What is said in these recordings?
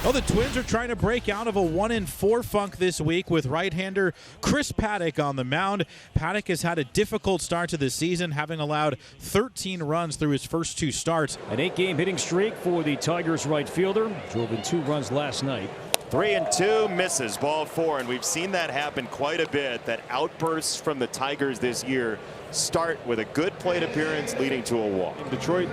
Well, the Twins are trying to break out of a 1-4 funk this week with right-hander Chris Paddock on the mound. Paddock has had a difficult start to the season, having allowed 13 runs through his first 2 starts. An 8-game hitting streak for the Tigers right fielder. Drove in 2 runs last night. 3-2, misses, ball 4, and we've seen that happen quite a bit. That outbursts from the Tigers this year start with a good plate appearance leading to a walk. Detroit,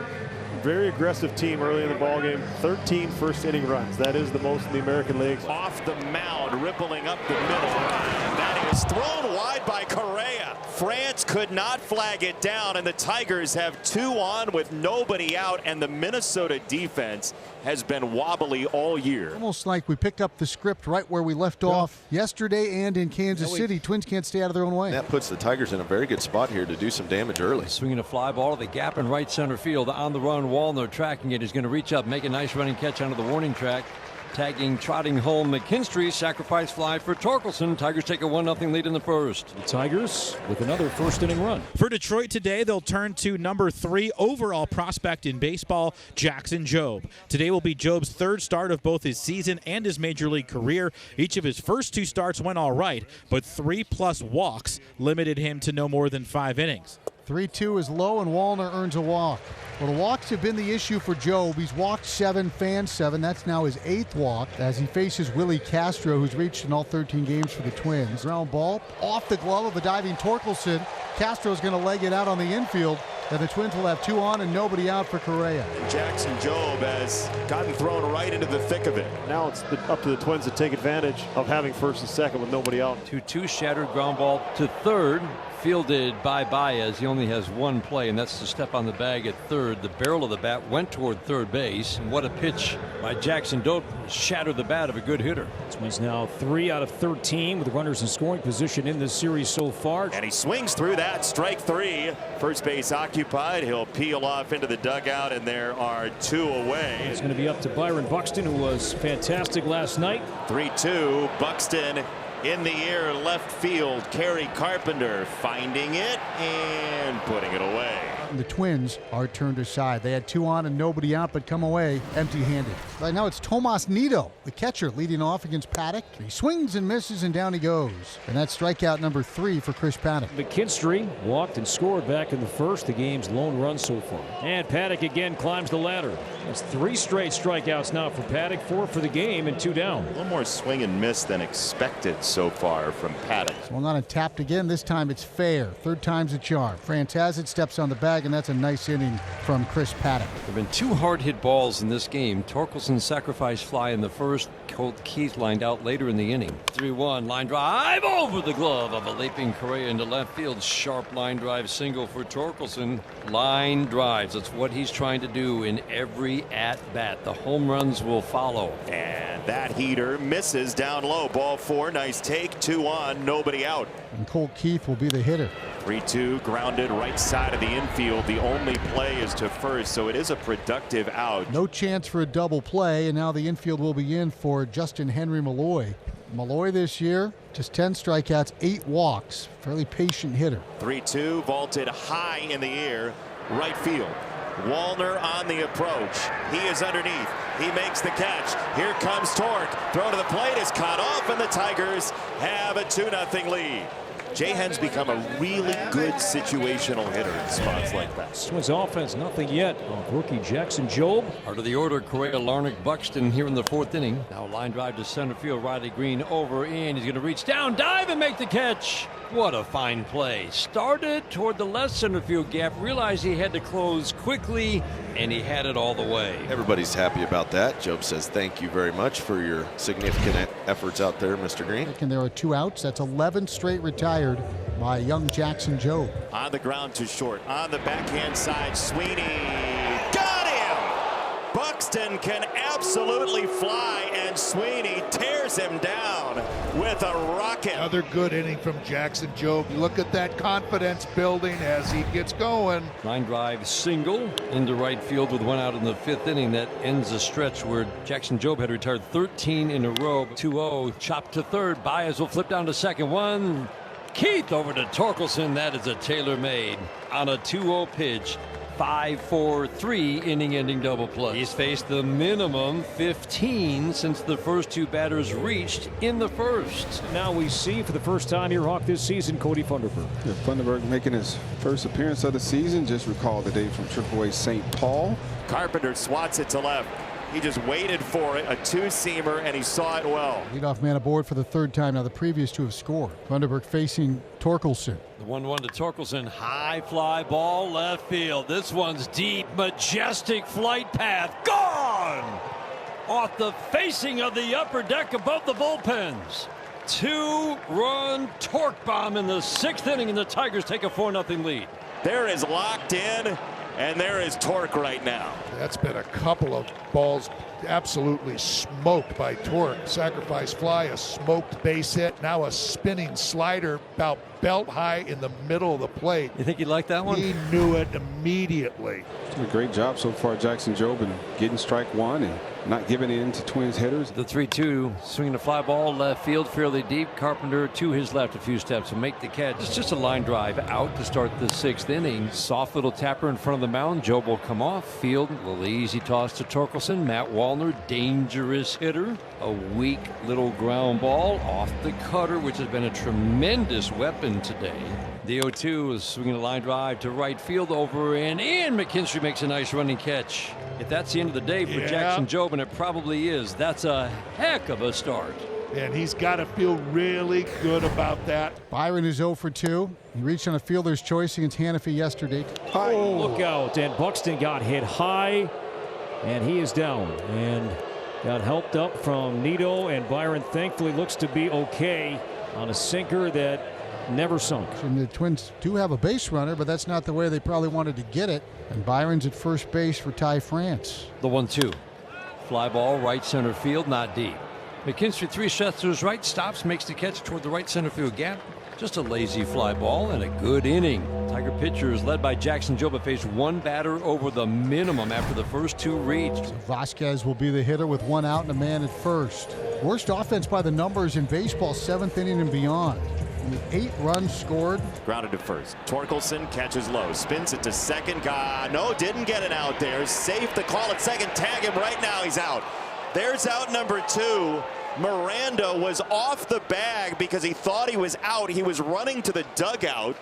very aggressive team early in the ballgame. 13 first inning runs. That is the most in the American leagues. Off the mound, rippling up the middle. That is thrown wide by Correa. France could not flag it down, and the Tigers have 2 on with nobody out, and the Minnesota defense has been wobbly all year. Almost like we picked up the script right where we left off yesterday and in Kansas City. Twins can't stay out of their own way. That puts the Tigers in a very good spot here to do some damage early. Swinging a fly ball to the gap in right center field. On the run, Wallner tracking it. He's going to reach up, make a nice running catch onto the warning track. Tagging, trotting home McKinstry. Sacrifice fly for Torkelson. Tigers take a 1-0 lead in the first. The Tigers with another first-inning run. For Detroit today, they'll turn to number 3 overall prospect in baseball, Jackson Jobe. Today will be Jobe's 3rd start of both his season and his major league career. Each of his first 2 starts went all right, but 3+ walks limited him to no more than 5 innings. 3-2 is low, and Wallner earns a walk. Well, the walks have been the issue for Jobe. He's walked 7, fanned 7. That's now his 8th walk as he faces Willie Castro, who's reached in all 13 games for the Twins. Ground ball off the glove of a diving Torkelson. Castro's going to leg it out on the infield, and the Twins will have 2 on and nobody out for Correa. Jackson Jobe has gotten thrown right into the thick of it. Now it's up to the Twins to take advantage of having first and second with nobody out. 2-2 shattered ground ball to third. Fielded by Baez. He only has 1 play, and that's to step on the bag at third. The barrel of the bat went toward third base. And what a pitch by Jackson Jobe. Shattered the bat of a good hitter. Twins now 3 out of 13 with runners in scoring position in this series so far. And he swings through that. Strike 3. First base occupied. He'll peel off into the dugout, and there are 2 away. It's going to be up to Byron Buxton, who was fantastic last night. 3-2. Buxton in the air, left field. Kerry Carpenter finding it and putting it away. The Twins are turned aside. They had 2 on and nobody out, but come away empty-handed. Right now it's Tomas Nido, the catcher, leading off against Paddock. He swings and misses, and down he goes. And that's strikeout number 3 for Chris Paddock. McKinstry walked and scored back in the first, the game's lone run so far. And Paddock again climbs the ladder. That's 3 straight strikeouts now for Paddock, 4 for the game and 2 down. A little more swing and miss than expected so far from Paddock. Swung on and tapped again. This time it's fair. 3rd time's a charm. France has it, steps on the bag, and that's a nice inning from Chris Paddock. There have been 2 hard hit balls in this game. Torkelson's sacrifice fly in the first. Colt Keith lined out later in the inning. 3-1 line drive over the glove of a leaping Correa into left field. Sharp line drive single for Torkelson. Line drives. That's what he's trying to do in every at bat. The home runs will follow. And that heater misses down low. Ball 4. Nice take. 2 on. Nobody out. And Colt Keith will be the hitter. 3-2 grounded right side of the infield. The only play is to first, so it is a productive out. No chance for a double play, and now the infield will be in for Justin Henry Malloy. Malloy this year, just 10 strikeouts, 8 walks. Fairly patient hitter. 3-2 vaulted high in the air, right field. Wallner on the approach. He is underneath. He makes the catch. Here comes Tork. Throw to the plate is caught off, and the Tigers have a 2-0 lead. Jahan's become a really good situational hitter in spots like that. Twins offense, nothing yet of rookie Jackson Jobe. Part of the order, Correa, Larnach, Buxton here in the 4th inning. Now line drive to center field. Riley Green over in. He's going to reach down, dive, and make the catch. What a fine play. Started toward the left center field gap. Realized he had to close quickly, and he had it all the way. Everybody's happy about that. Jobe says thank you very much for your significant efforts out there, Mr. Green. And there are 2 outs. That's 11 straight retired by young Jackson Jobe. On the ground to short. On the backhand side, Sweeney got him! Buxton can absolutely fly, and Sweeney tears him down with a rocket. Another good inning from Jackson Jobe. Look at that confidence building as he gets going. Line drive single into right field with 1 out in the 5th inning. That ends a stretch where Jackson Jobe had retired 13 in a row. 2-0, chopped to third. Baez will flip down to second. 1. Keith over to Torkelson. That is a tailor-made on a 2-0 pitch. 5-4-3 inning-ending double play. He's faced the minimum 15 since the first two batters reached in the first. Now we see for the first time here, Hawk, this season, Cody Funderburg. Yeah, Funderburg making his first appearance of the season. Just recall the day from AAA St. Paul. Carpenter swats it to left. He just waited for it, a two-seamer, and he saw it well. Leadoff man aboard for the third time. Now the previous two have scored. Funderburg facing Torkelson. The 1-1 to Torkelson. High fly ball left field. This one's deep, majestic flight path. Gone! Off the facing of the upper deck above the bullpens. 2-run torque bomb in the 6th inning, and the Tigers take a 4-0 lead. There is locked in, and there is torque right now. That's been a couple of balls absolutely smoked by Torque. Sacrifice fly, a smoked base hit, now a spinning slider about belt high in the middle of the plate. You think he liked that one? He knew it immediately. Did a great job so far, Jackson Jobe, in getting strike one and not giving in to Twins hitters. The 3-2, swinging a fly ball left field, fairly deep. Carpenter to his left a few steps to make the catch. It's just a line drive out to start the 6th inning. Soft little tapper in front of the mound. Jobe will come off field. A little easy toss to Torkelson. Matt Wallner, dangerous hitter. A weak little ground ball off the cutter, which has been a tremendous weapon today. The 0-2 is swinging a line drive to right field, over and in. McKinstry makes a nice running catch. If that's the end of the day for Jackson Jobe, and it probably is, that's a heck of a start. And he's got to feel really good about that. Byron is 0 for 2. He reached on a fielder's choice against Hannafy yesterday. Oh, look out. And Buxton got hit high, and he is down. And got helped up from Nito, and Byron thankfully looks to be okay on a sinker that never sunk. And the Twins do have a base runner, but that's not the way they probably wanted to get it. And Byron's at first base for Ty France. The 1-2. Fly ball right center field, not deep. McKinstry 3 shots to his right, stops, makes the catch toward the right center field gap. Just a lazy fly ball and a good inning. Tiger pitchers led by Jackson Jobe faced one batter over the minimum after the first two reached. Vasquez will be the hitter with 1 out and a man at first. Worst offense by the numbers in baseball, 7th inning and beyond. 8 runs scored. Grounded to first. Torkelson catches low, spins it to second. No, didn't get it out there. Safe to call at second. Tag him right now. He's out. There's out number 2. Miranda was off the bag because he thought he was out. He was running to the dugout.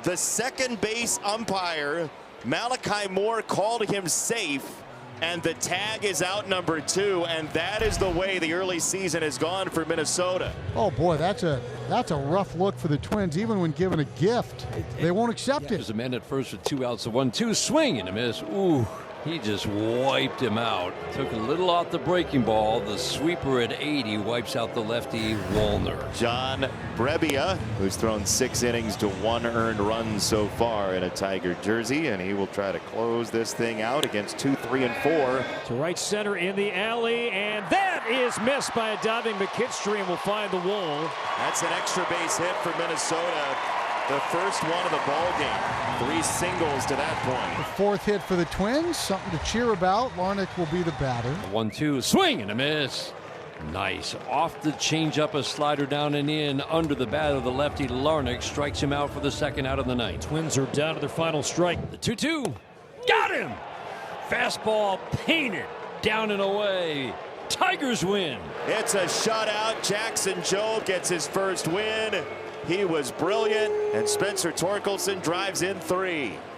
The second base umpire, Malachi Moore, called him safe. And the tag is out number 2, and that is the way the early season has gone for Minnesota. Oh boy, that's a rough look for the Twins. Even when given a gift, they won't accept it. There's a man at first with 2 outs, a 1-2 swing and a miss. Ooh, he just wiped him out. Took a little off the breaking ball. The sweeper at 80 wipes out the lefty Wallner. John Brebbia, who's thrown 6 innings to 1 earned run so far in a Tiger jersey, and he will try to close this thing out against 2, 3, and 4. To right center in the alley, and that is missed by a diving McKinstry, and will find the wall. That's an extra base hit for Minnesota. The first one of the ball game. 3 singles to that point. The 4th hit for the Twins, something to cheer about. Larnach will be the batter. 1-2 swing and a miss. Nice. Off the changeup, a slider down and in under the bat of the lefty. Larnach strikes him out for the 2nd out of the night. Twins are down to their final strike. The 2-2. Got him. Fastball painted down and away. Tigers win. It's a shutout. Jackson Jobe gets his first win. He was brilliant, and Spencer Torkelson drives in 3.